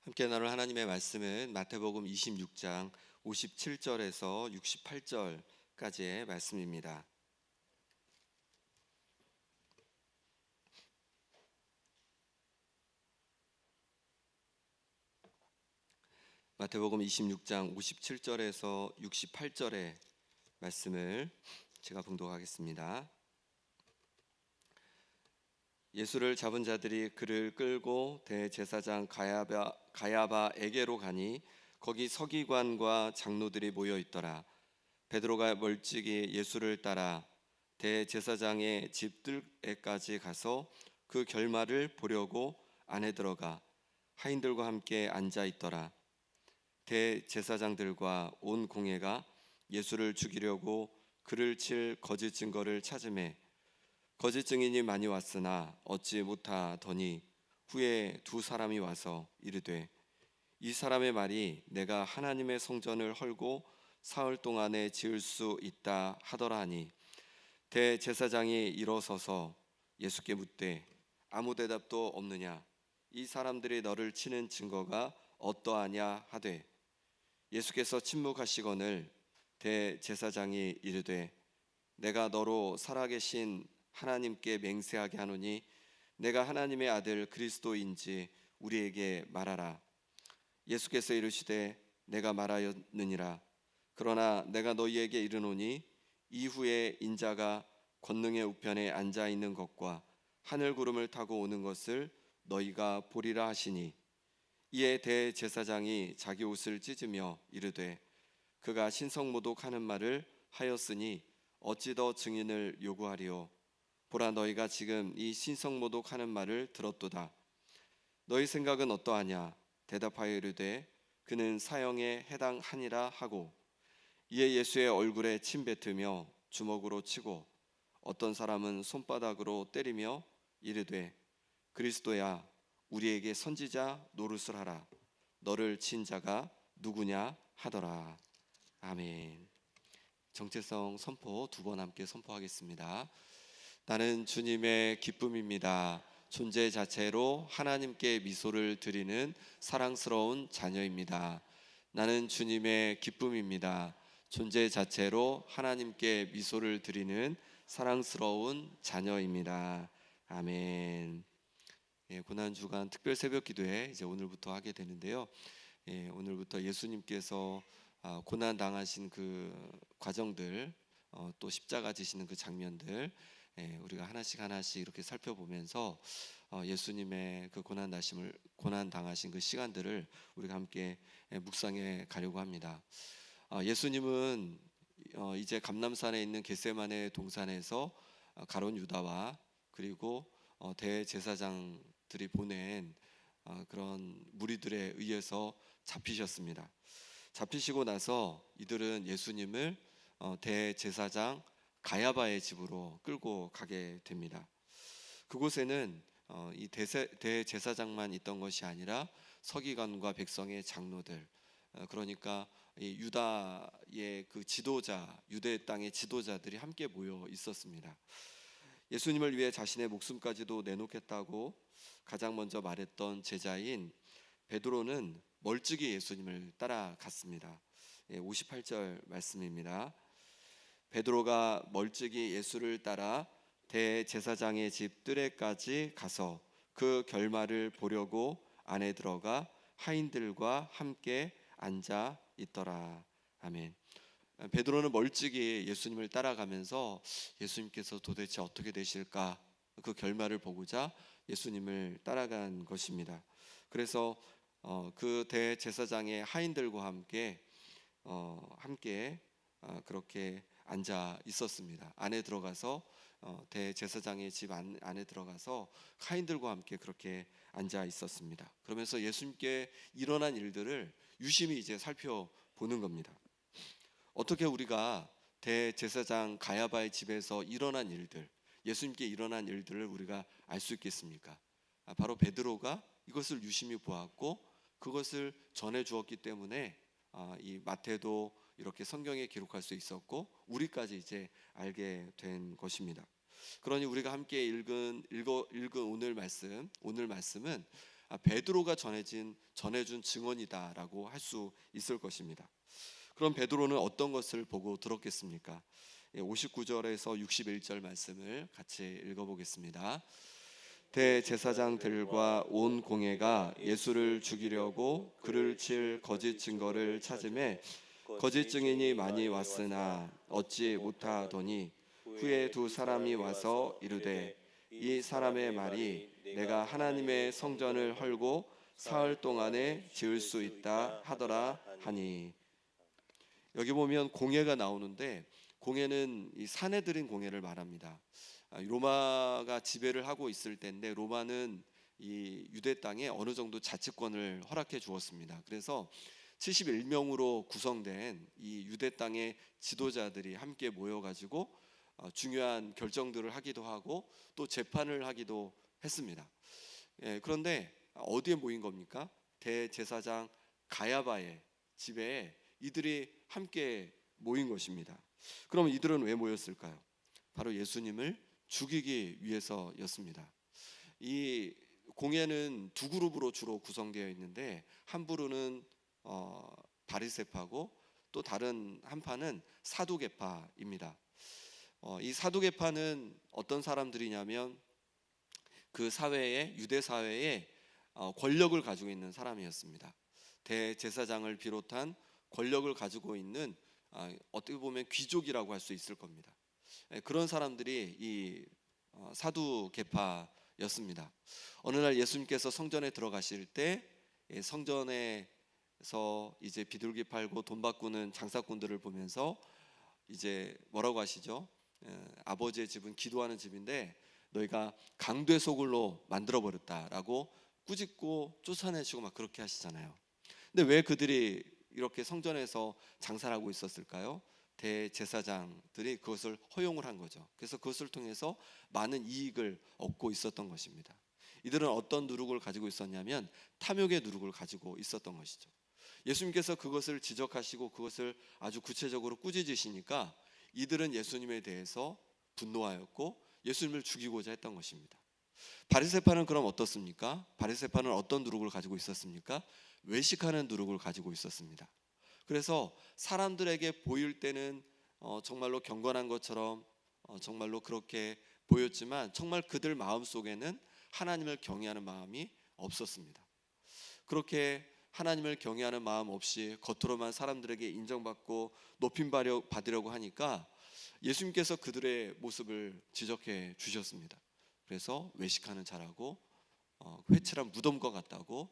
함께 나눌 하나님의 말씀은 마태복음 26장 57절에서 68절까지의 말씀입니다. 마태복음 26장 57절에서 68절의 말씀을 제가 봉독하겠습니다. 예수를 잡은 자들이 그를 끌고 대제사장 가야바에게로 가니 거기 서기관과 장로들이 모여 있더라. 베드로가 멀찍이 예수를 따라 대제사장의 집들에까지 가서 그 결말을 보려고 안에 들어가 하인들과 함께 앉아 있더라. 대제사장들과 온 공회가 예수를 죽이려고 그를 칠 거짓 증거를 찾으매 거짓 증인이 많이 왔으나 얻지 못하더니 후에 두 사람이 와서 이르되 이 사람의 말이 내가 하나님의 성전을 헐고 사흘 동안에 지을 수 있다 하더라 하니 대제사장이 일어서서 예수께 묻되 아무 대답도 없느냐? 이 사람들이 너를 치는 증거가 어떠하냐 하되 예수께서 침묵하시거늘 대제사장이 이르되 내가 너로 살아계신 하나님께 맹세하게 하노니 내가 하나님의 아들 그리스도인지 우리에게 말하라. 예수께서 이르시되 내가 말하였느니라. 그러나 내가 너희에게 이르노니 이후에 인자가 권능의 우편에 앉아 있는 것과 하늘 구름을 타고 오는 것을 너희가 보리라 하시니 이에 대제사장이 자기 옷을 찢으며 이르되 그가 신성모독하는 말을 하였으니 어찌 더 증인을 요구하리요? 보라, 너희가 지금 이 신성모독하는 말을 들었도다. 너희 생각은 어떠하냐? 대답하여 이르되 그는 사형에 해당하니라 하고 이에 예수의 얼굴에 침 뱉으며 주먹으로 치고 어떤 사람은 손바닥으로 때리며 이르되 그리스도야 우리에게 선지자 노릇을 하라. 너를 친 자가 누구냐 하더라. 아멘. 정체성 선포 두 번 함께 선포하겠습니다. 나는 주님의 기쁨입니다. 존재 자체로 하나님께 미소를 드리는 사랑스러운 자녀입니다. 나는 주님의 기쁨입니다. 존재 자체로 하나님께 미소를 드리는 사랑스러운 자녀입니다. 아멘. 고난주간 특별 새벽 기도회 이제 오늘부터 하게 되는데요. 오늘부터 예수님께서 고난 당하신 그 과정들, 또 십자가 지시는 그 장면들, 우리가 하나씩 이렇게 살펴보면서 예수님의 그 고난 당하신 그 시간들을 우리가 함께 묵상해 가려고 합니다. 예수님은 이제 감람산에 있는 겟세마네 동산에서 가룟 유다와 그리고 대제사장들이 보낸 그런 무리들에 의해서 잡히셨습니다. 잡히시고 나서 이들은 예수님을 대제사장 가야바의 집으로 끌고 가게 됩니다. 그곳에는 이 대제사장만 있던 것이 아니라 서기관과 백성의 장로들, 그러니까 이 유다의 그 지도자, 유대 땅의 지도자들이 함께 모여 있었습니다. 예수님을 위해 자신의 목숨까지도 내놓겠다고 가장 먼저 말했던 제자인 베드로는 멀찍이 예수님을 따라갔습니다. 58절 말씀입니다. 베드로가 멀찍이 예수를 따라 대제사장의 집 뜰에까지 가서 그 결말을 보려고 안에 들어가 하인들과 함께 앉아 있더라. 아멘. 베드로는 멀찍이 예수님을 따라가면서 예수님께서 도대체 어떻게 되실까 그 결말을 보고자 예수님을 따라간 것입니다. 그래서 그 대제사장의 하인들과 함께 그렇게 앉아 있었습니다. 안에 들어가서 대제사장의 집 안에 들어가서 하인들과 함께 그렇게 앉아 있었습니다. 그러면서 예수님께 일어난 일들을 유심히 이제 살펴보는 겁니다. 어떻게 우리가 대제사장 가야바의 집에서 일어난 일들, 예수님께 일어난 일들을 우리가 알 수 있겠습니까? 바로 베드로가 이것을 유심히 보았고 그것을 전해 주었기 때문에 이 마태도 이렇게 성경에 기록할 수 있었고 우리까지 이제 알게 된 것입니다. 그러니 우리가 함께 읽은 오늘 말씀은 베드로가 전해준 증언이다라고 할 수 있을 것입니다. 그럼 베드로는 어떤 것을 보고 들었겠습니까? 59절에서 61절 말씀을 같이 읽어보겠습니다. 대제사장들과 온 공회가 예수를 죽이려고 그를 칠 거짓 증거를 찾음에 거짓 증인이 많이 왔으나 얻지 못하더니 후에 두 사람이 와서 이르되 이 사람의 말이 내가 하나님의 성전을 헐고 사흘 동안에 지을 수 있다 하더라 하니. 여기 보면 공회가 나오는데 공회는 이 사내들인 공회를 말합니다. 로마가 지배를 하고 있을 때인데 로마는 이 유대 땅에 어느 정도 자치권을 허락해 주었습니다. 그래서 71명으로 구성된 이 유대 땅의 지도자들이 함께 모여가지고 중요한 결정들을 하기도 하고 또 재판을 하기도 했습니다. 그런데 어디에 모인 겁니까? 대제사장 가야바의 집에 이들이 함께 모인 것입니다. 그럼 이들은 왜 모였을까요? 바로 예수님을 죽이기 위해서였습니다. 이 공회는 두 그룹으로 주로 구성되어 있는데 한 부류는 바리새파고 또 다른 한 파는 사두개파입니다. 이 사두개파는 어떤 사람들이냐면 그 사회에 유대 사회에 권력을 가지고 있는 사람이었습니다. 대제사장을 비롯한 권력을 가지고 있는 어떻게 보면 귀족이라고 할 수 있을 겁니다. 그런 사람들이 이 사두개파였습니다. 어느 날 예수님께서 성전에 들어가실 때 성전에서 이제 비둘기 팔고 돈 바꾸는 장사꾼들을 보면서 이제 뭐라고 하시죠? 아버지의 집은 기도하는 집인데 너희가 강돼 소굴로 만들어 버렸다라고 꾸짖고 쫓아내시고 막 그렇게 하시잖아요. 근데 왜 그들이 이렇게 성전에서 장사를 하고 있었을까요? 대제사장들이 그것을 허용을 한 거죠. 그래서 그것을 통해서 많은 이익을 얻고 있었던 것입니다. 이들은 어떤 누룩을 가지고 있었냐면 탐욕의 누룩을 가지고 있었던 것이죠. 예수님께서 그것을 지적하시고 그것을 아주 구체적으로 꾸짖으시니까 이들은 예수님에 대해서 분노하였고 예수님을 죽이고자 했던 것입니다. 바리새파는 그럼 어떻습니까? 바리새파는 어떤 누룩을 가지고 있었습니까? 외식하는 누룩을 가지고 있었습니다. 그래서 사람들에게 보일 때는 정말로 경건한 것처럼 정말로 그렇게 보였지만 정말 그들 마음 속에는 하나님을 경외하는 마음이 없었습니다. 그렇게 하나님을 경외하는 마음 없이 겉으로만 사람들에게 인정받고 높임 받으려고 하니까 예수님께서 그들의 모습을 지적해 주셨습니다. 그래서 외식하는 자라고 회칠한 무덤과 같다고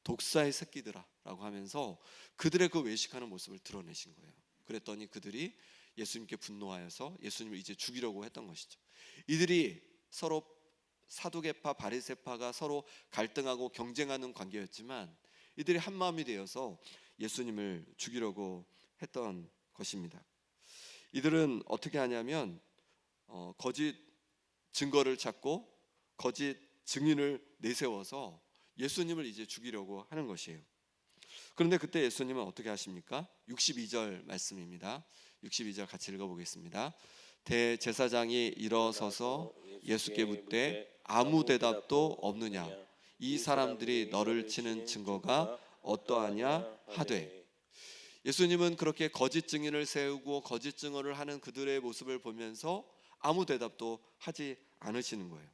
독사의 새끼들아라고 하면서 그들의 그 외식하는 모습을 드러내신 거예요. 그랬더니 그들이 예수님께 분노하여서 예수님을 이제 죽이려고 했던 것이죠. 이들이 서로 사두개파 바리새파가 서로 갈등하고 경쟁하는 관계였지만 이들이 한 마음이 되어서 예수님을 죽이려고 했던 것입니다. 이들은 어떻게 하냐면 거짓 증거를 찾고 거짓 증인을 내세워서 예수님을 이제 죽이려고 하는 것이에요. 그런데 그때 예수님은 어떻게 하십니까? 62절 말씀입니다. 62절 같이 읽어보겠습니다. 대제사장이 일어서서 예수께 묻되 아무 대답도 없느냐? 이 사람들이 너를 치는 증거가 어떠하냐 하되. 예수님은 그렇게 거짓 증인을 세우고 거짓 증언을 하는 그들의 모습을 보면서 아무 대답도 하지 않으시는 거예요.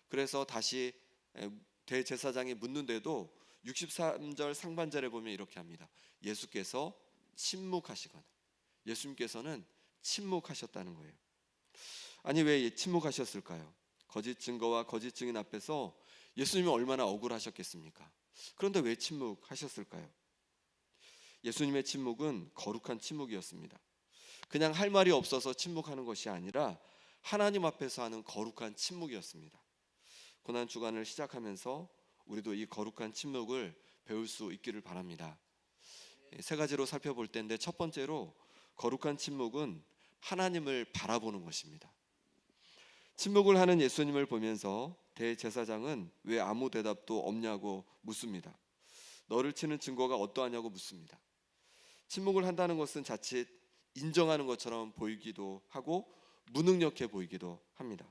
그래서 다시 대제사장이 묻는데도 63절 상반절에 보면 이렇게 합니다. 예수께서 침묵하시거나 예수님께서는 침묵하셨다는 거예요. 아니 왜 침묵하셨을까요? 거짓 증거와 거짓 증인 앞에서 예수님이 얼마나 억울하셨겠습니까? 그런데 왜 침묵하셨을까요? 예수님의 침묵은 거룩한 침묵이었습니다. 그냥 할 말이 없어서 침묵하는 것이 아니라 하나님 앞에서 하는 거룩한 침묵이었습니다. 고난 주간을 시작하면서 우리도 이 거룩한 침묵을 배울 수 있기를 바랍니다. 세 가지로 살펴볼 텐데 첫 번째로 거룩한 침묵은 하나님을 바라보는 것입니다. 침묵을 하는 예수님을 보면서 대제사장은 왜 아무 대답도 없냐고 묻습니다. 너를 치는 증거가 어떠하냐고 묻습니다. 침묵을 한다는 것은 자칫 인정하는 것처럼 보이기도 하고 무능력해 보이기도 합니다.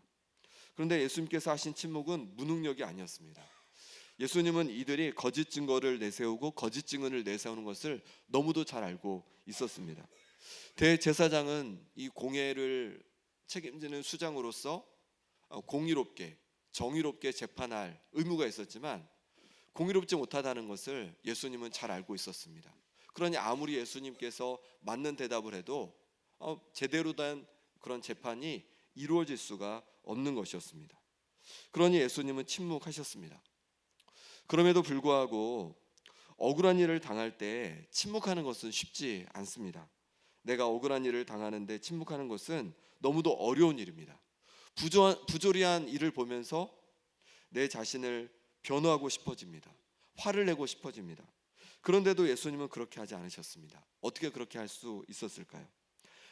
그런데 예수님께서 하신 침묵은 무능력이 아니었습니다. 예수님은 이들이 거짓 증거를 내세우고 거짓 증언을 내세우는 것을 너무도 잘 알고 있었습니다. 대제사장은 이 공회를 책임지는 수장으로서 공의롭게 정의롭게 재판할 의무가 있었지만 공의롭지 못하다는 것을 예수님은 잘 알고 있었습니다. 그러니 아무리 예수님께서 맞는 대답을 해도 제대로 된 그런 재판이 이루어질 수가 없는 것이었습니다. 그러니 예수님은 침묵하셨습니다. 그럼에도 불구하고 억울한 일을 당할 때 침묵하는 것은 쉽지 않습니다. 내가 억울한 일을 당하는데 침묵하는 것은 너무도 어려운 일입니다. 부조리한 일을 보면서 내 자신을 변호하고 싶어집니다. 화를 내고 싶어집니다. 그런데도 예수님은 그렇게 하지 않으셨습니다. 어떻게 그렇게 할 수 있었을까요?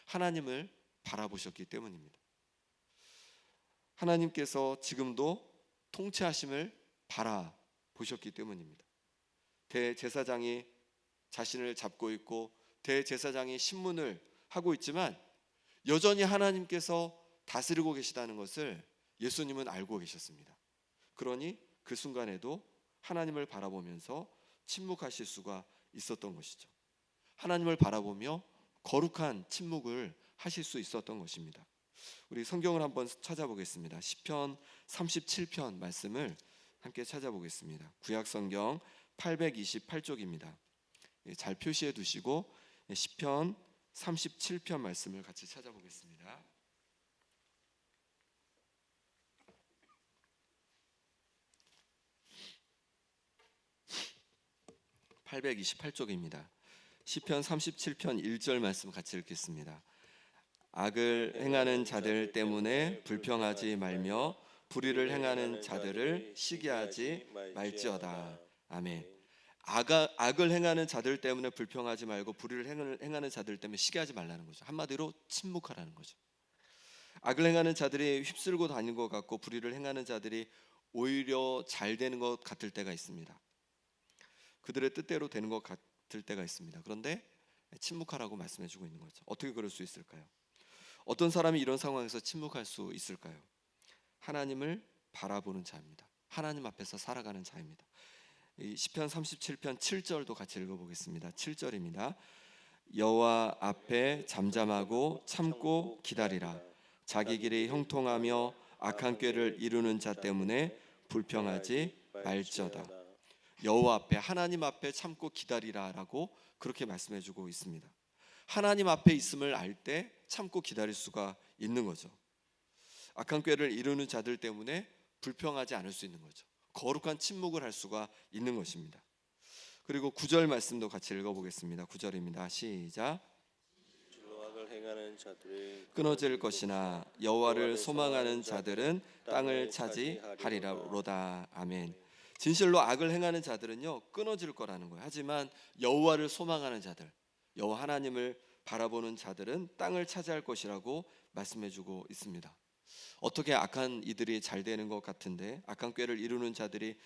하나님을 바라보셨기 때문입니다. 하나님께서 지금도 통치하심을 바라보셨기 때문입니다. 대제사장이 자신을 잡고 있고 대제사장이 신문을 하고 있지만 여전히 하나님께서 다스리고 계시다는 것을 예수님은 알고 계셨습니다. 그러니 그 순간에도 하나님을 바라보면서 침묵하실 수가 있었던 것이죠. 하나님을 바라보며 거룩한 침묵을 하실 수 있었던 것입니다. 우리 성경을 한번 찾아보겠습니다. 시편 37편 말씀을 함께 찾아보겠습니다. 구약 성경 828쪽입니다. 잘 표시해 두시고 시편 37편 말씀을 같이 찾아보겠습니다. 828쪽입니다. 시편 37편 1절 말씀 같이 읽겠습니다. 악을 행하는 자들 때문에 불평하지 말며 불의를 행하는 자들을 시기하지 말지어다. 아멘. 악을 행하는 자들 때문에 불평하지 말고 불의를 행하는 자들 때문에 시기하지 말라는 거죠. 한마디로 침묵하라는 거죠. 악을 행하는 자들이 휩쓸고 다니는 것 같고 불의를 행하는 자들이 오히려 잘 되는 것 같을 때가 있습니다. 그들의 뜻대로 되는 것 같을 때가 있습니다. 그런데 침묵하라고 말씀해주고 있는 거죠. 어떻게 그럴 수 있을까요? 어떤 사람이 이런 상황에서 침묵할 수 있을까요? 하나님을 바라보는 자입니다. 하나님 앞에서 살아가는 자입니다. 이 시편 37편 7절도 같이 읽어보겠습니다. 7절입니다. 여호와 앞에 잠잠하고 참고 기다리라. 자기 길이 형통하며 악한 꾀를 이루는 자 때문에 불평하지 말지어다. 여호와 앞에 하나님 앞에 참고 기다리라라고 그렇게 말씀해주고 있습니다. 하나님 앞에 있음을 알 때 참고 기다릴 수가 있는 거죠. 악한 꾀를 이루는 자들 때문에 불평하지 않을 수 있는 거죠. 거룩한 침묵을 할 수가 있는 것입니다. 그리고 9절 말씀도 같이 읽어보겠습니다. 9절입니다. 시작. 악을 행하는 자들이 끊어질 것이나 여호와를 소망하는 자들은 땅을 차지하리로다. 아멘. 진실로 악을 행하는 자들은요 끊어질 거라는 거예요. 하지만 여호와를 소망하는 자들, 여호와 하나님을 바라보는 자들은 땅을 차지할 것이라고 말씀해주고 있습니다. 어떻게 악한 이들이 잘 되는 것 같은데 악한 꾀를 이루는 자들이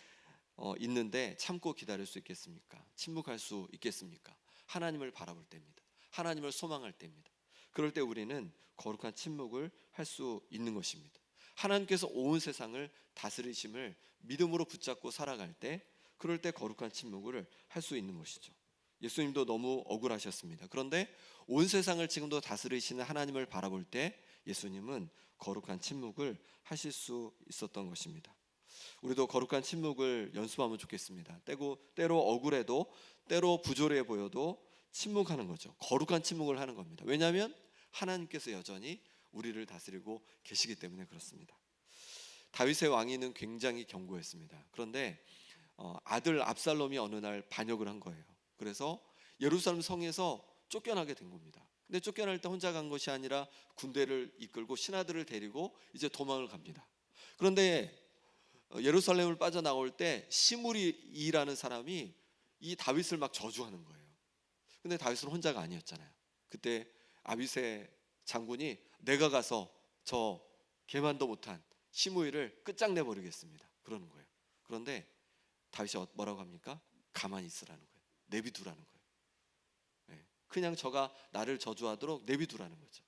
있는데 참고 기다릴 수 있겠습니까? 침묵할 수 있겠습니까? 하나님을 바라볼 때입니다. 하나님을 소망할 때입니다. 그럴 때 우리는 거룩한 침묵을 할 수 있는 것입니다. 하나님께서 온 세상을 다스리심을 믿음으로 붙잡고 살아갈 때 그럴 때 거룩한 침묵을 할 수 있는 것이죠. 예수님도 너무 억울하셨습니다. 그런데 온 세상을 지금도 다스리시는 하나님을 바라볼 때 예수님은 거룩한 침묵을 하실 수 있었던 것입니다. 우리도 거룩한 침묵을 연습하면 좋겠습니다. 때로 억울해도 때로 부조리해 보여도 침묵하는 거죠. 거룩한 침묵을 하는 겁니다. 왜냐하면 하나님께서 여전히 우리를 다스리고 계시기 때문에 그렇습니다. 다윗의 왕위는 굉장히 견고했습니다. 그런데 아들 압살롬이 어느 날 반역을 한 거예요. 그래서 예루살렘 성에서 쫓겨나게 된 겁니다. 근데 쫓겨날 때 혼자 간 것이 아니라 군대를 이끌고 신하들을 데리고 이제 도망을 갑니다. 그런데 예루살렘을 빠져나올 때 시므리이라는 사람이 이 다윗을 막 저주하는 거예요. 근데 다윗은 혼자가 아니었잖아요. 그때 아비새 장군이 내가 가서 저 개만도 못한 시므이를 끝장내 버리겠습니다. 그러는 거예요. 그런데 다윗이 뭐라고 합니까? 가만히 있으라는 거예요. 내비두라는 거예요. 그냥 저가 나를 저주하도록 내비두라는 거죠.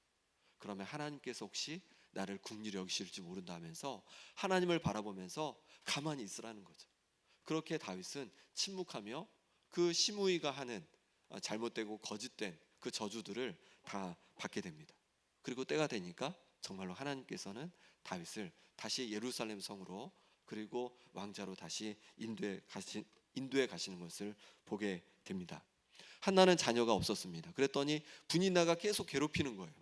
그러면 하나님께서 혹시 나를 긍휼히 여기실지 모른다 하면서 하나님을 바라보면서 가만히 있으라는 거죠. 그렇게 다윗은 침묵하며 그 시므이가 하는 잘못되고 거짓된 그 저주들을 다 받게 됩니다. 그리고 때가 되니까 정말로 하나님께서는 다윗을 다시 예루살렘 성으로 그리고 왕자로 다시 인도에 가시는 것을 보게 됩니다. 한나는 자녀가 없었습니다. 그랬더니 분인나가 계속 괴롭히는 거예요.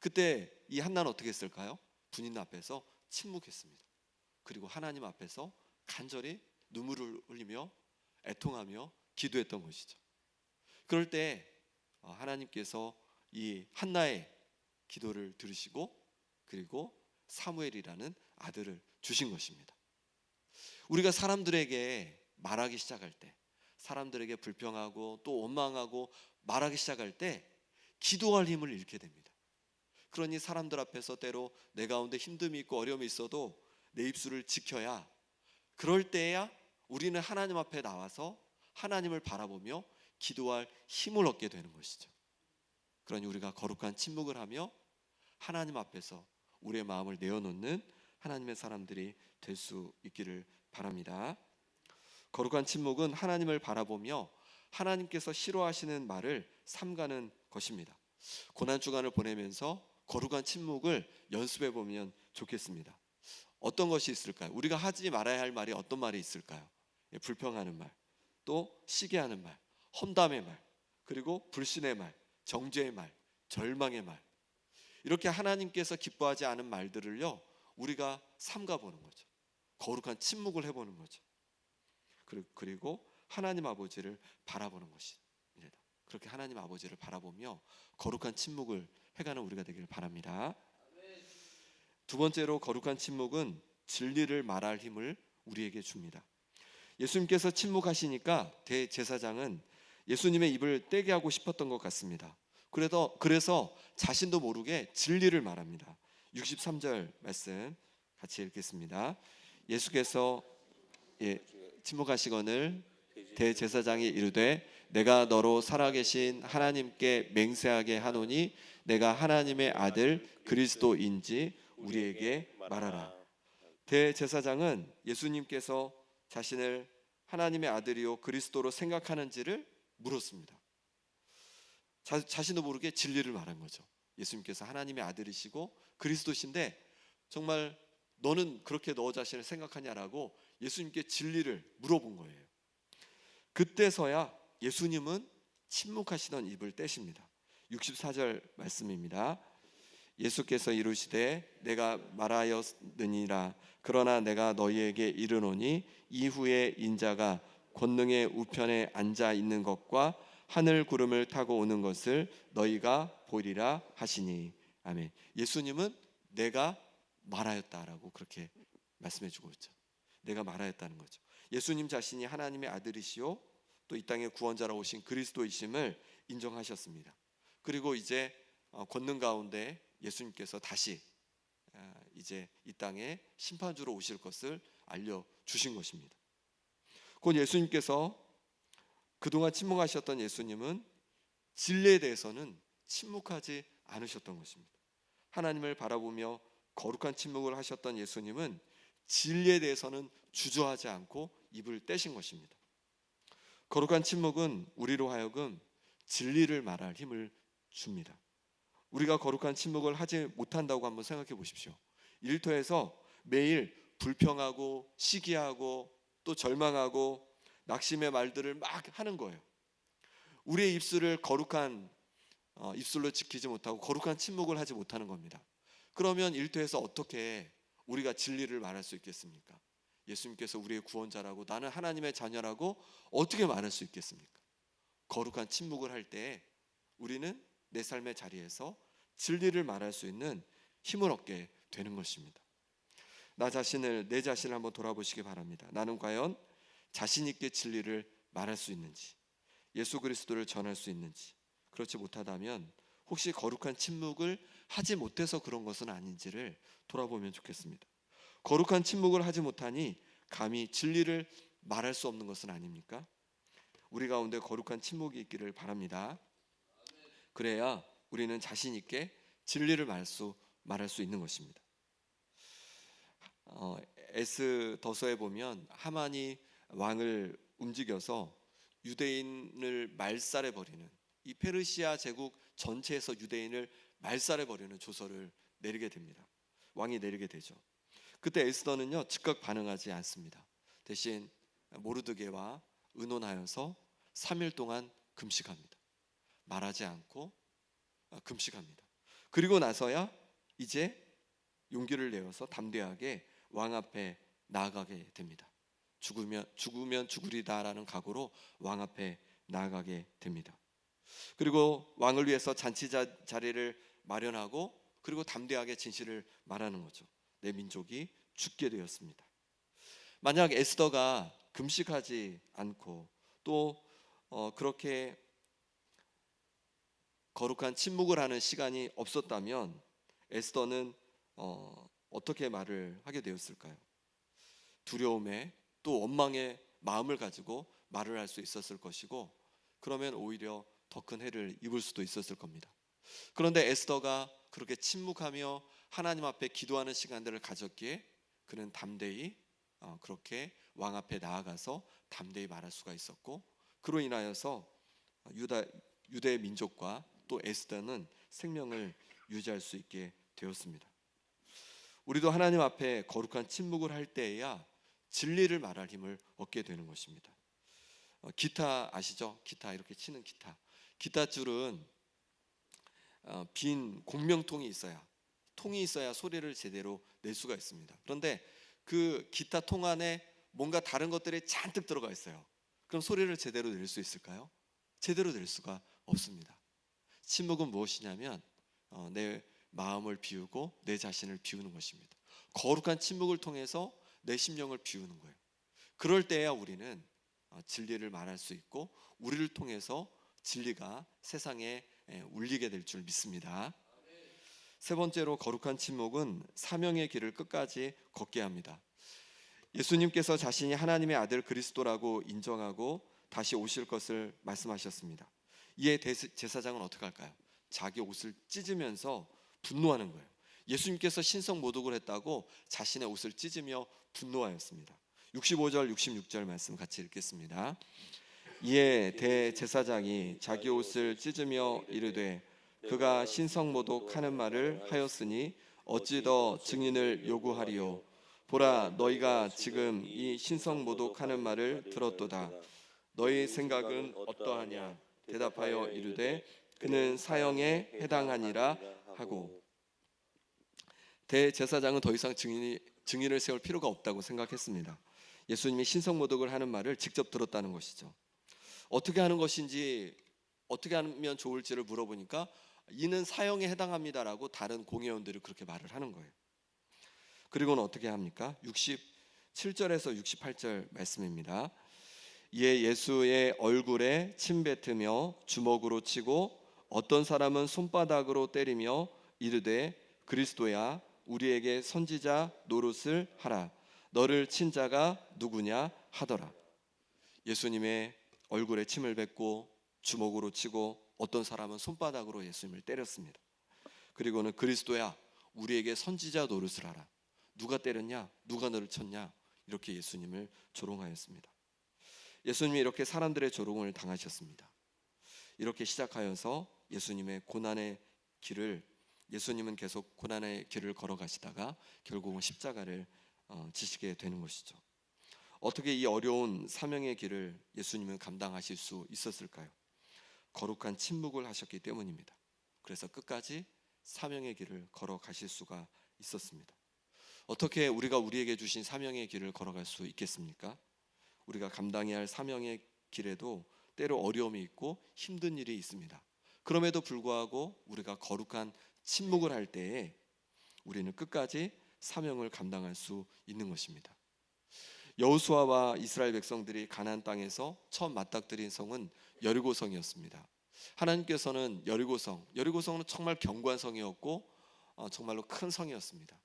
그때 이 한나는 어떻게 했을까요? 분인나 앞에서 침묵했습니다. 그리고 하나님 앞에서 간절히 눈물을 흘리며 애통하며 기도했던 것이죠. 그럴 때 하나님께서 이 한나의 기도를 들으시고 그리고 사무엘이라는 아들을 주신 것입니다. 우리가 사람들에게 말하기 시작할 때, 사람들에게 불평하고 또 원망하고 말하기 시작할 때 기도할 힘을 잃게 됩니다. 그러니 사람들 앞에서 때로 내 가운데 힘듦이 있고 어려움이 있어도 내 입술을 지켜야, 그럴 때야 우리는 하나님 앞에 나와서 하나님을 바라보며 기도할 힘을 얻게 되는 것이죠. 그러니 우리가 거룩한 침묵을 하며 하나님 앞에서 우리의 마음을 내어놓는 하나님의 사람들이 될 수 있기를 바랍니다. 거룩한 침묵은 하나님을 바라보며 하나님께서 싫어하시는 말을 삼가는 것입니다. 고난주간을 보내면서 거룩한 침묵을 연습해 보면 좋겠습니다. 어떤 것이 있을까요? 우리가 하지 말아야 할 말이 어떤 말이 있을까요? 불평하는 말, 또 시기하는 말, 험담의 말, 그리고 불신의 말, 정죄의 말, 절망의 말, 이렇게 하나님께서 기뻐하지 않은 말들을요 우리가 삼가보는 거죠. 거룩한 침묵을 해보는 거죠. 그리고 하나님 아버지를 바라보는 것입니다. 그렇게 하나님 아버지를 바라보며 거룩한 침묵을 해가는 우리가 되기를 바랍니다. 두 번째로 거룩한 침묵은 진리를 말할 힘을 우리에게 줍니다. 예수님께서 침묵하시니까 대제사장은 예수님의 입을 떼게 하고 싶었던 것 같습니다. 그래서 자신도 모르게 진리를 말합니다. 63절 말씀 같이 읽겠습니다. 예수께서 침묵하시거늘 대제사장이 이르되 내가 너로 살아계신 하나님께 맹세하게 하노니 내가 하나님의 아들 그리스도인지 우리에게 말하라. 대제사장은 예수님께서 자신을 하나님의 아들이요 그리스도로 생각하는지를 물었습니다. 자신도 모르게 진리를 말한 거죠. 예수님께서 하나님의 아들이시고 그리스도신데 정말 너는 그렇게 너 자신을 생각하냐라고 예수님께 진리를 물어본 거예요. 그때서야 예수님은 침묵하시던 입을 떼십니다. 64절 말씀입니다. 예수께서 이르시되 내가 말하였느니라. 그러나 내가 너희에게 이르노니 이후에 인자가 권능의 우편에 앉아 있는 것과 하늘 구름을 타고 오는 것을 너희가 보리라 하시니. 아멘. 예수님은 내가 말하였다라고 그렇게 말씀해 주고 있죠. 내가 말하였다는 거죠. 예수님 자신이 하나님의 아들이시요 또 이 땅의 구원자로 오신 그리스도이심을 인정하셨습니다. 그리고 이제 권능 가운데 예수님께서 다시 이제 이 땅에 심판주로 오실 것을 알려주신 것입니다. 곧 예수님께서 그동안 침묵하셨던 예수님은 진리에 대해서는 침묵하지 않으셨던 것입니다. 하나님을 바라보며 거룩한 침묵을 하셨던 예수님은 진리에 대해서는 주저하지 않고 입을 떼신 것입니다. 거룩한 침묵은 우리로 하여금 진리를 말할 힘을 줍니다. 우리가 거룩한 침묵을 하지 못한다고 한번 생각해 보십시오. 일터에서 매일 불평하고 시기하고 또 절망하고 낙심의 말들을 막 하는 거예요. 우리의 입술을 거룩한 입술로 지키지 못하고 거룩한 침묵을 하지 못하는 겁니다. 그러면 일터에서 어떻게 우리가 진리를 말할 수 있겠습니까? 예수님께서 우리의 구원자라고 나는 하나님의 자녀라고 어떻게 말할 수 있겠습니까? 거룩한 침묵을 할 때 우리는 내 삶의 자리에서 진리를 말할 수 있는 힘을 얻게 되는 것입니다. 내 자신을 한번 돌아보시기 바랍니다. 나는 과연 자신 있게 진리를 말할 수 있는지, 예수 그리스도를 전할 수 있는지, 그렇지 못하다면 혹시 거룩한 침묵을 하지 못해서 그런 것은 아닌지를 돌아보면 좋겠습니다. 거룩한 침묵을 하지 못하니 감히 진리를 말할 수 없는 것은 아닙니까? 우리 가운데 거룩한 침묵이 있기를 바랍니다. 그래야 우리는 자신 있게 진리를 말할 수 있는 것입니다. 에스더서에 보면 하만이 왕을 움직여서 유대인을 말살해 버리는, 이 페르시아 제국 전체에서 유대인을 말살해 버리는 조서를 내리게 됩니다. 왕이 내리게 되죠. 그때 에스더는요 즉각 반응하지 않습니다. 대신 모르드게와 의논하여서 3일 동안 금식합니다. 말하지 않고 금식합니다. 그리고 나서야 이제 용기를 내어서 담대하게 왕 앞에 나아가게 됩니다. 죽으면 죽으리다라는 각오로 왕 앞에 나아가게 됩니다. 그리고 왕을 위해서 잔치 자리를 마련하고 그리고 담대하게 진실을 말하는 거죠. 내 민족이 죽게 되었습니다. 만약 에스더가 금식하지 않고 또 그렇게 거룩한 침묵을 하는 시간이 없었다면 에스더는 어떻게 말을 하게 되었을까요? 두려움에 또 원망의 마음을 가지고 말을 할 수 있었을 것이고, 그러면 오히려 더 큰 해를 입을 수도 있었을 겁니다. 그런데 에스더가 그렇게 침묵하며 하나님 앞에 기도하는 시간들을 가졌기에 그는 담대히 그렇게 왕 앞에 나아가서 담대히 말할 수가 있었고, 그로 인하여서 유대 민족과 또 에스더는 생명을 유지할 수 있게 되었습니다. 우리도 하나님 앞에 거룩한 침묵을 할 때에야 진리를 말할 힘을 얻게 되는 것입니다. 기타 아시죠? 기타 이렇게 치는 기타. 기타 줄은 빈 공명통이 있어야, 통이 있어야 소리를 제대로 낼 수가 있습니다. 그런데 그 기타 통 안에 뭔가 다른 것들이 잔뜩 들어가 있어요. 그럼 소리를 제대로 낼 수 있을까요? 제대로 낼 수가 없습니다. 침묵은 무엇이냐면 내 마음을 비우고 내 자신을 비우는 것입니다. 거룩한 침묵을 통해서 내 심령을 비우는 거예요. 그럴 때야 우리는 진리를 말할 수 있고 우리를 통해서 진리가 세상에 울리게 될 줄 믿습니다. 세 번째로 거룩한 침묵은 사명의 길을 끝까지 걷게 합니다. 예수님께서 자신이 하나님의 아들 그리스도라고 인정하고 다시 오실 것을 말씀하셨습니다. 이에 제사장은 어떻게 할까요? 자기 옷을 찢으면서 분노하는 거예요. 예수님께서 신성 모독을 했다고 자신의 옷을 찢으며 분노하였습니다. 65절 66절 말씀 같이 읽겠습니다. 이에 대제사장이 자기 옷을 찢으며 이르되 그가 신성 모독하는 말을 하였으니 어찌 더 증인을 요구하리요. 보라, 너희가 지금 이 신성 모독하는 말을 들었도다. 너희 생각은 어떠하냐? 대답하여 이르되 그는 사형에 해당하니라 하고. 대제사장은 더 이상 증인을 세울 필요가 없다고 생각했습니다. 예수님이 신성 모독을 하는 말을 직접 들었다는 것이죠. 어떻게 하는 것인지, 어떻게 하면 좋을지를 물어보니까 이는 사형에 해당합니다라고 다른 공회원들이 그렇게 말을 하는 거예요. 그리고는 어떻게 합니까? 67절에서 68절 말씀입니다. 이에 예수의 얼굴에 침 뱉으며 주먹으로 치고 어떤 사람은 손바닥으로 때리며 이르되 그리스도야 우리에게 선지자 노릇을 하라. 너를 친 자가 누구냐 하더라. 예수님의 얼굴에 침을 뱉고 주먹으로 치고 어떤 사람은 손바닥으로 예수님을 때렸습니다. 그리고는 그리스도야 우리에게 선지자 노릇을 하라. 누가 때렸냐? 누가 너를 쳤냐? 이렇게 예수님을 조롱하였습니다. 예수님이 이렇게 사람들의 조롱을 당하셨습니다. 이렇게 시작하여서 예수님의 고난의 길을, 예수님은 계속 고난의 길을 걸어가시다가 결국은 십자가를 지시게 되는 것이죠. 어떻게 이 어려운 사명의 길을 예수님은 감당하실 수 있었을까요? 거룩한 침묵을 하셨기 때문입니다. 그래서 끝까지 사명의 길을 걸어가실 수가 있었습니다. 어떻게 우리가 우리에게 주신 사명의 길을 걸어갈 수 있겠습니까? 우리가 감당해야 할 사명의 길에도 때로 어려움이 있고 힘든 일이 있습니다. 그럼에도 불구하고 우리가 거룩한 침묵을 할 때에 우리는 끝까지 사명을 감당할 수 있는 것입니다. 여호수아와 이스라엘 백성들이 가나안 땅에서 처음 맞닥뜨린 성은 여리고성이었습니다. 하나님께서는 여리고성은 정말 견고한 성이었고 정말로 큰 성이었습니다.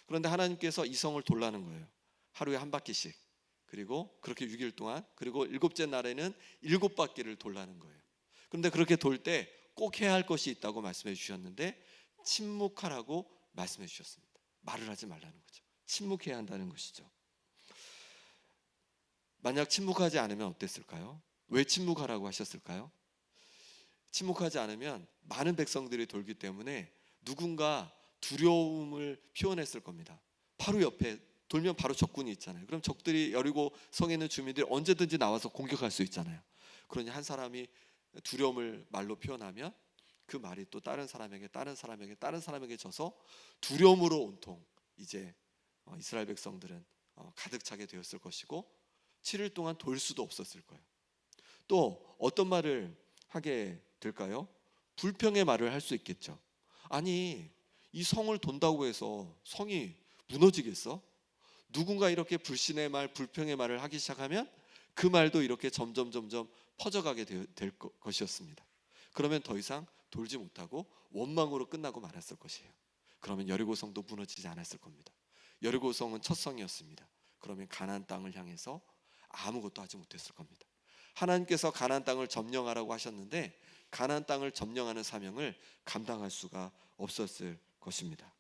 그런데 하나님께서 이 성을 돌라는 거예요. 하루에 한 바퀴씩. 그리고 그렇게 6일 동안, 그리고 7째 날에는 7바퀴를 돌라는 거예요. 그런데 그렇게 돌 때 꼭 해야 할 것이 있다고 말씀해 주셨는데 침묵하라고 말씀해 주셨습니다. 말을 하지 말라는 거죠. 침묵해야 한다는 것이죠. 만약 침묵하지 않으면 어땠을까요? 왜 침묵하라고 하셨을까요? 침묵하지 않으면 많은 백성들이 돌기 때문에 누군가 두려움을 표현했을 겁니다. 바로 옆에 돌면 바로 적군이 있잖아요. 그럼 적들이 여리고 성에 있는 주민들이 언제든지 나와서 공격할 수 있잖아요. 그러니 한 사람이 두려움을 말로 표현하면 그 말이 또 다른 사람에게 져서 두려움으로 온통 이제 이스라엘 백성들은 가득 차게 되었을 것이고 7일 동안 돌 수도 없었을 거예요. 또 어떤 말을 하게 될까요? 불평의 말을 할 수 있겠죠. 아니, 이 성을 돈다고 해서 성이 무너지겠어? 누군가 이렇게 불신의 말, 불평의 말을 하기 시작하면 그 말도 이렇게 점점 퍼져가게 될 것이었습니다. 그러면 더 이상 돌지 못하고 원망으로 끝나고 말았을 것이에요. 그러면 여리고 성도 무너지지 않았을 겁니다. 여리고 성은 첫 성이었습니다. 그러면 가나안 땅을 향해서 아무것도 하지 못했을 겁니다. 하나님께서 가나안 땅을 점령하라고 하셨는데 가나안 땅을 점령하는 사명을 감당할 수가 없었을 것입니다.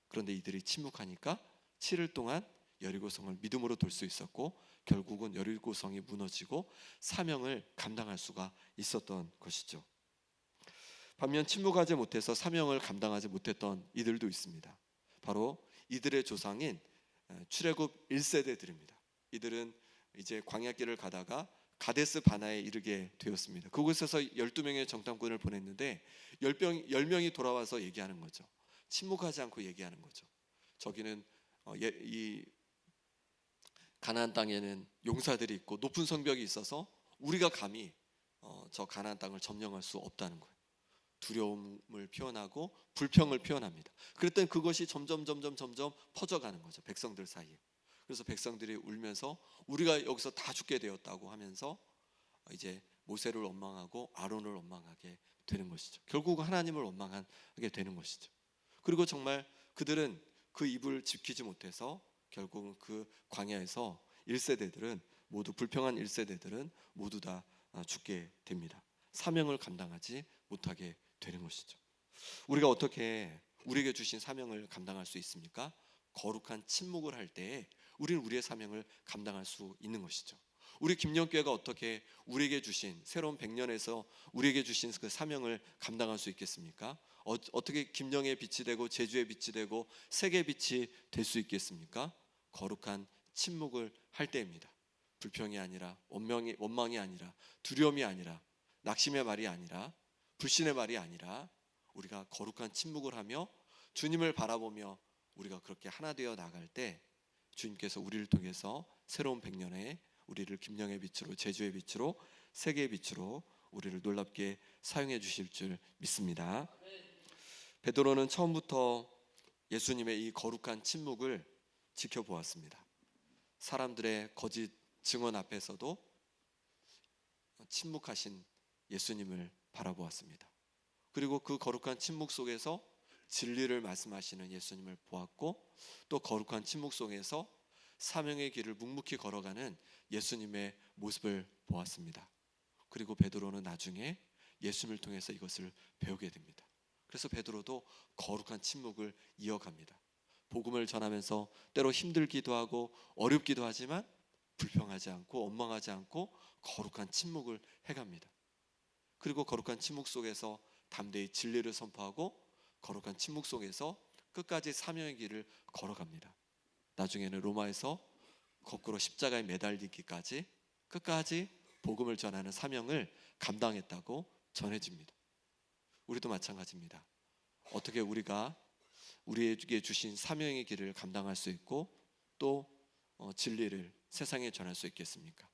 그런데 이들이 침묵하니까 7일 동안 여리고성을 믿음으로 돌 수 있었고 결국은 여리고성이 무너지고 사명을 감당할 수가 있었던 것이죠. 반면 침묵하지 못해서 사명을 감당하지 못했던 이들도 있습니다. 바로 이들의 조상인 출애굽 1세대들입니다. 이들은 이제 광야길을 가다가 가데스 바나에 이르게 되었습니다. 그곳에서 12명의 정탐꾼을 보냈는데 10명이 돌아와서 얘기하는 거죠. 침묵하지 않고 얘기하는 거죠. 저기는 이 가나안 땅에는 용사들이 있고 높은 성벽이 있어서 우리가 감히 저 가나안 땅을 점령할 수 없다는 거예요. 두려움을 표현하고 불평을 표현합니다. 그랬더니 그것이 점점 퍼져가는 거죠. 백성들 사이에. 그래서 백성들이 울면서 우리가 여기서 다 죽게 되었다고 하면서 이제 모세를 원망하고 아론을 원망하게 되는 것이죠. 결국 하나님을 원망하게 되는 것이죠. 그리고 정말 그들은 그 입을 지키지 못해서 결국은 그 광야에서 1세대들은 모두 불평한 1세대들은 모두 다 죽게 됩니다. 사명을 감당하지 못하게 되는 것이죠. 우리가 어떻게 우리에게 주신 사명을 감당할 수 있습니까? 거룩한 침묵을 할 때에 우리는 우리의 사명을 감당할 수 있는 것이죠. 우리 김영교회가 어떻게 우리에게 주신 새로운 100년에서 우리에게 주신 그 사명을 감당할 수 있겠습니까? 어떻게 김영의 빛이 되고 제주의 빛이 되고 세계의 빛이 될 수 있겠습니까? 거룩한 침묵을 할 때입니다. 불평이 아니라 원망이 아니라 두려움이 아니라 낙심의 말이 아니라 불신의 말이 아니라 우리가 거룩한 침묵을 하며 주님을 바라보며 우리가 그렇게 하나 되어 나갈 때 주님께서 우리를 통해서 새로운 100년에 우리를 김영의 빛으로 제주의 빛으로 세계의 빛으로 우리를 놀랍게 사용해 주실 줄 믿습니다. 베드로는 처음부터 예수님의 이 거룩한 침묵을 지켜보았습니다. 사람들의 거짓 증언 앞에서도 침묵하신 예수님을 바라보았습니다. 그리고 그 거룩한 침묵 속에서 진리를 말씀하시는 예수님을 보았고 또 거룩한 침묵 속에서 사명의 길을 묵묵히 걸어가는 예수님의 모습을 보았습니다. 그리고 베드로는 나중에 예수님을 통해서 이것을 배우게 됩니다. 그래서 베드로도 거룩한 침묵을 이어갑니다. 복음을 전하면서 때로 힘들기도 하고 어렵기도 하지만 불평하지 않고 원망하지 않고 거룩한 침묵을 해갑니다. 그리고 거룩한 침묵 속에서 담대히 진리를 선포하고 거룩한 침묵 속에서 끝까지 사명의 길을 걸어갑니다. 나중에는 로마에서 거꾸로 십자가에 매달리기까지 끝까지 복음을 전하는 사명을 감당했다고 전해집니다. 우리도 마찬가지입니다. 어떻게 우리가 우리에게 주신 사명의 길을 감당할 수 있고 또 진리를 세상에 전할 수 있겠습니까?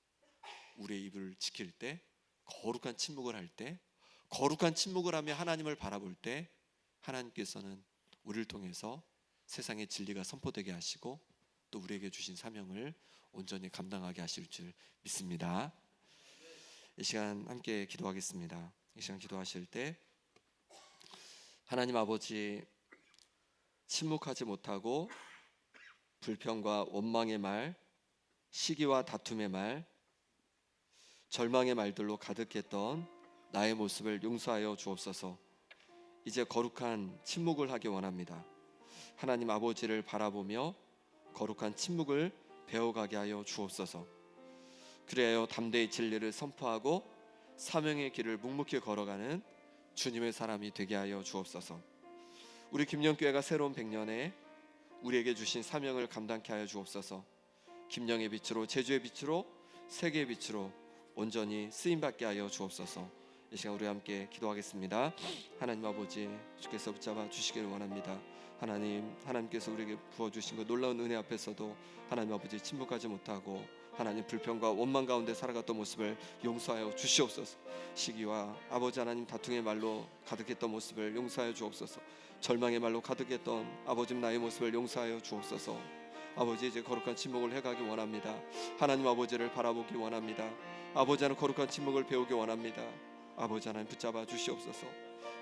우리의 입을 지킬 때, 거룩한 침묵을 할 때, 거룩한 침묵을 하며 하나님을 바라볼 때 하나님께서는 우리를 통해서 세상의 진리가 선포되게 하시고 또 우리에게 주신 사명을 온전히 감당하게 하실 줄 믿습니다. 이 시간 함께 기도하겠습니다. 이 시간 기도하실 때 하나님 아버지, 침묵하지 못하고 불평과 원망의 말, 시기와 다툼의 말, 절망의 말들로 가득했던 나의 모습을 용서하여 주옵소서. 이제 거룩한 침묵을 하기 원합니다. 하나님 아버지를 바라보며 거룩한 침묵을 배워가게 하여 주옵소서. 그리하여 담대히 진리를 선포하고 사명의 길을 묵묵히 걸어가는 주님의 사람이 되게 하여 주옵소서. 우리 김영교회가 새로운 100년에 우리에게 주신 사명을 감당케 하여 주옵소서. 김영의 빛으로, 제주의 빛으로, 세계의 빛으로 온전히 쓰임받게 하여 주옵소서. 이 시간 우리 함께 기도하겠습니다. 하나님 아버지, 주께서 붙잡아 주시기를 원합니다. 하나님께서 우리에게 부어주신 그 놀라운 은혜 앞에서도 하나님 아버지 침묵하지 못하고 하나님 불평과 원망 가운데 살아갔던 모습을 용서하여 주시옵소서. 시기와 아버지 하나님 다툼의 말로 가득했던 모습을 용서하여 주옵소서. 절망의 말로 가득했던 아버지 나의 모습을 용서하여 주옵소서. 아버지, 이제 거룩한 침묵을 해가기 원합니다. 하나님 아버지를 바라보기 원합니다. 아버지 하나님 거룩한 침묵을 배우기 원합니다. 아버지 하나님 붙잡아 주시옵소서.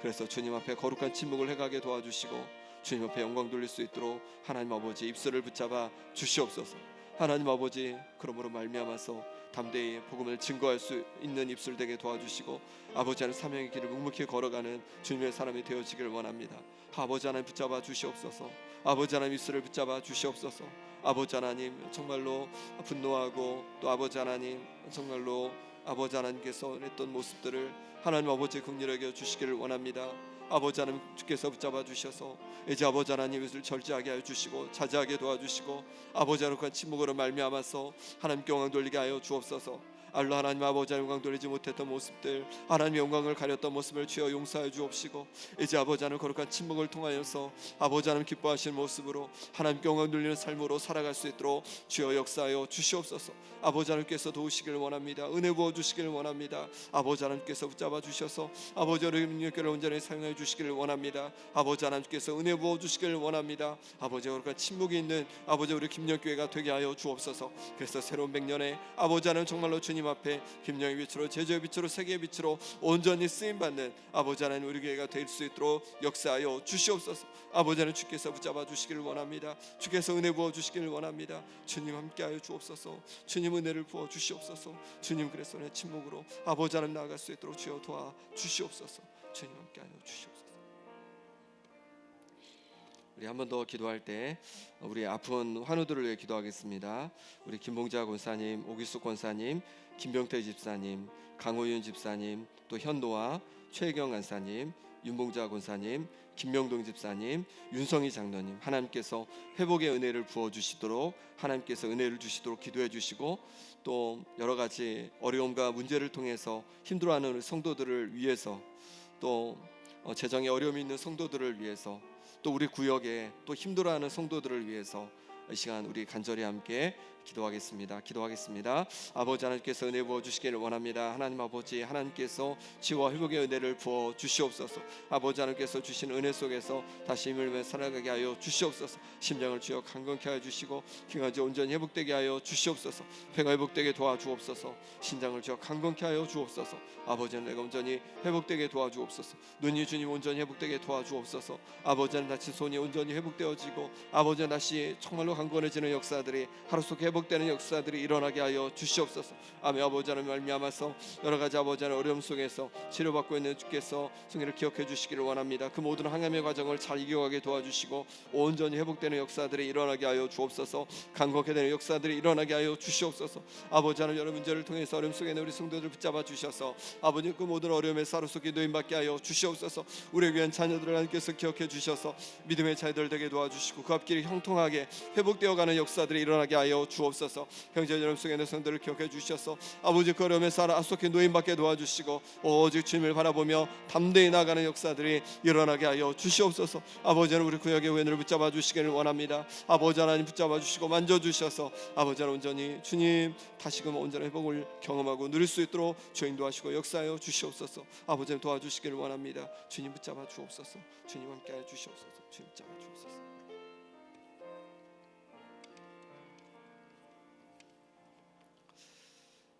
그래서 주님 앞에 거룩한 침묵을 해가게 도와주시고 주님 앞에 영광 돌릴 수 있도록 하나님 아버지 입술을 붙잡아 주시옵소서. 하나님 아버지, 그러므로 말미암아서 담대히 복음을 증거할 수 있는 입술 되게 도와주시고 아버지 하나님 사명의 길을 묵묵히 걸어가는 주님의 사람이 되어지기를 원합니다. 아버지 하나님 붙잡아 주시옵소서. 아버지 하나님 입술을 붙잡아 주시옵소서. 아버지 하나님 정말로 분노하고 또 아버지 하나님 정말로 아버지 하나님께서 했던 모습들을 하나님 아버지 긍휼하게 주시기를 원합니다. 아버지 하나님 주께서 붙잡아 주셔서 이제 아버지 하나님 이것을 절제하게 하여 주시고 자제하게 도와주시고 아버지 하나님과 침묵으로 말미암아서 하나님께 영광 돌리게 하여 주옵소서. 알로 하나님 아버지 하나님 영광 돌리지 못했던 모습들, 하나님의 영광을 가렸던 모습을 주여 용서하여 주옵시고 이제 아버지 하나님 거룩한 침묵을 통하여서 아버지 하나님 기뻐하시는 모습으로 하나님께 영광 돌리는 삶으로 살아갈 수 있도록 주여 역사하여 주시옵소서. 아버지 하나님께서 도우시기를 원합니다. 은혜 부어 주시기를 원합니다. 아버지 하나님께서 붙잡아 주셔서 아버지 하나님의 교회를 온전히 사용하여 주시기를 원합니다. 아버지 하나님께서 은혜 부어 주시기를 원합니다. 아버지 거룩한 침묵이 있는 아버지 우리 김영교회가 되게 하여 주옵소서. 그래서 새로운 100년에 아버지 하나님 정말로 주님 앞에 김영의 빛으로, 제주의 빛으로, 세계의 빛으로 온전히 쓰임받는 아버지 하나님 우리 교회가 될 수 있도록 역사하여 주시옵소서. 아버지 하나님 주께서 붙잡아 주시기를 원합니다. 주께서 은혜 부어 주시기를 원합니다. 주님 함께하여 주옵소서. 주님 은혜를 부어 주시옵소서. 주님 그래서 내 침묵으로 아버지 하나님 나아갈 수 있도록 주여 도와 주시옵소서. 주님 함께하여 주시옵소서. 우리 한 번 더 기도할 때 우리 아픈 환우들을 위해 기도하겠습니다. 우리 김봉자 권사님, 오기숙 권사님, 김병태 집사님, 강호윤 집사님, 또 현노아, 최경 간사님, 윤봉자 권사님, 김명동 집사님, 윤성희 장로님, 하나님께서 회복의 은혜를 부어주시도록 하나님께서 은혜를 주시도록 기도해 주시고 또 여러 가지 어려움과 문제를 통해서 힘들어하는 우리 성도들을 위해서 또 재정에 어려움이 있는 성도들을 위해서 또 우리 구역에 또 힘들어하는 성도들을 위해서 이 시간 우리 간절히 함께 기도하겠습니다. 아버지 하나님께서 은혜 부어 주시기를 원합니다. 하나님 아버지, 하나님께서 치유와 회복의 은혜를 부어 주시옵소서. 아버지 하나님께서 주신 은혜 속에서 다시 힘을 내 살아가게 하여 주시옵소서. 심장을 주여 강건케 하여 주시고 기관지 온전히 회복되게 하여 주시옵소서. 폐가 회복되게 도와주옵소서. 신장을 주여 강건케 하여 주옵소서. 아버지는 내가 온전히 회복되게 도와주옵소서. 눈이 주님 온전히 회복되게 도와주옵소서. 아버지는 다친 손이 온전히 회복되어지고 아버지는 다시 정말로 강건해지는 역사들이 하루 속에 회복되는 역사들이 일어나게 하여 주시옵소서. 아멘. 아버지 하나님 말미암아서 여러 가지 아버지 하나님 어려움 속에서 치료받고 있는 주께서 승리를 기억해 주시기를 원합니다. 그 모든 항암의 과정을 잘 이겨가게 도와주시고 온전히 회복되는 역사들이 일어나게 하여 주옵소서. 강건케 되는 역사들이 일어나게 하여 주시옵소서. 아버지 하나님 여러 문제를 통해서 어려움 속에 있는 우리 성도들을 붙잡아 주셔서 아버지 그 모든 어려움에서 하루 속에 노임받게 하여 주시옵소서. 우리의 귀한 자녀들을 하나님께서 기억해 주셔서 믿음의 자녀들 되게 도와주시고 그 앞길이 형통하게 회복되어가는 역사들이 일어나게 하여 주옵소서. 형제 여러분 속에 있는 성도들을 기억해 주셔서 아버지 그 어려움에서 하루속에 노임받게 도와주시고 오직 주님을 바라보며 담대히 나가는 역사들이 일어나게 하여 주시옵소서. 아버지는 우리 구역의 의원을 붙잡아 주시기를 원합니다. 아버지 하나님 붙잡아 주시고 만져 주셔서 아버지 하나님 온전히 주님 다시금 온전한 회복을 경험하고 누릴 수 있도록 주 인도하시고 역사하여 주시옵소서. 아버지는 도와주시기를 원합니다. 주님 붙잡아 주옵소서. 주님 함께하여 주시옵소서. 주님 붙잡아 주옵소서.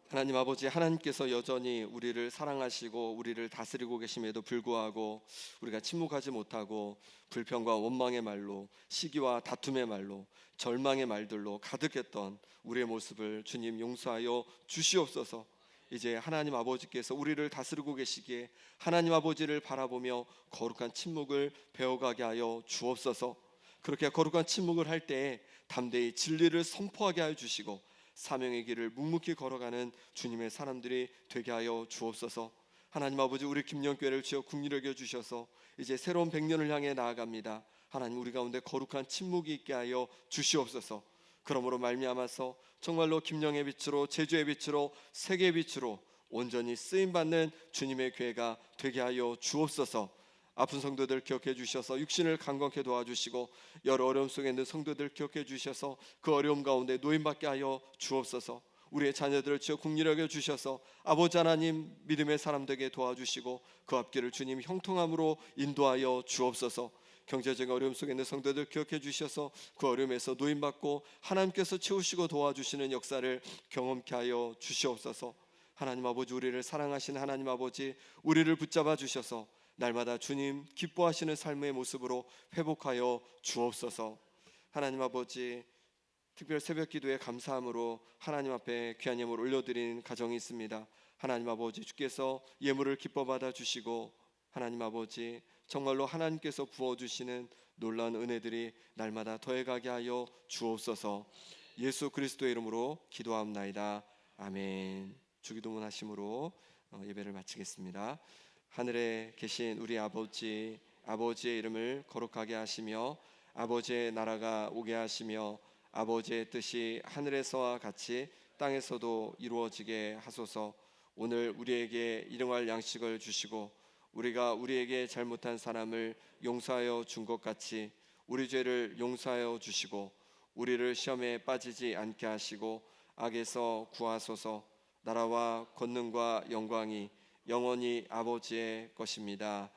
하나님 아버지, 하나님께서 여전히 우리를 사랑하시고 우리를 다스리고 계심에도 불구하고 우리가 침묵하지 못하고 불평과 원망의 말로, 시기와 다툼의 말로, 절망의 말들로 가득했던 우리의 모습을 주님 용서하여 주시옵소서. 이제 하나님 아버지께서 우리를 다스리고 계시기에 하나님 아버지를 바라보며 거룩한 침묵을 배워가게 하여 주옵소서. 그렇게 거룩한 침묵을 할 때에 담대히 진리를 선포하게 하여 주시고 사명의 길을 묵묵히 걸어가는 주님의 사람들이 되게 하여 주옵소서. 하나님 아버지, 우리 김영교회를 주여 긍휼히 여겨 주셔서 이제 새로운 100년을 향해 나아갑니다. 하나님, 우리 가운데 거룩한 침묵이 있게 하여 주시옵소서. 그러므로 말미암아서 정말로 김영의 빛으로, 제주의 빛으로, 세계의 빛으로 온전히 쓰임받는 주님의 교회가 되게 하여 주옵소서. 아픈 성도들 기억해 주셔서 육신을 강건케 도와주시고, 여러 어려움 속에 있는 성도들 기억해 주셔서 그 어려움 가운데 노임받게 하여 주옵소서. 우리의 자녀들을 주여 긍휼히 여겨 주셔서 아버지 하나님, 믿음의 사람 되게 도와주시고 그 앞길을 주님 형통함으로 인도하여 주옵소서. 경제적인 어려움 속에 있는 성도들 기억해 주셔서 그 어려움에서 노임받고 하나님께서 채우시고 도와주시는 역사를 경험케 하여 주시옵소서. 하나님 아버지, 우리를 사랑하시는 하나님 아버지, 우리를 붙잡아 주셔서 날마다 주님 기뻐하시는 삶의 모습으로 회복하여 주옵소서. 하나님 아버지, 특별 새벽 기도에 감사함으로 하나님 앞에 귀한 예물 올려드린 가정이 있습니다. 하나님 아버지, 주께서 예물을 기뻐 받아 주시고 하나님 아버지, 정말로 하나님께서 부어주시는 놀라운 은혜들이 날마다 더해가게 하여 주옵소서. 예수 그리스도의 이름으로 기도하옵나이다. 아멘. 주기도문 하심으로 예배를 마치겠습니다. 하늘에 계신 우리 아버지, 아버지의 이름을 거룩하게 하시며 아버지의 나라가 오게 하시며 아버지의 뜻이 하늘에서와 같이 땅에서도 이루어지게 하소서. 오늘 우리에게 일용할 양식을 주시고 우리가 우리에게 잘못한 사람을 용서하여 준 것 같이 우리 죄를 용서하여 주시고 우리를 시험에 빠지지 않게 하시고 악에서 구하소서. 나라와 권능과 영광이 영원히 아버지의 것입니다.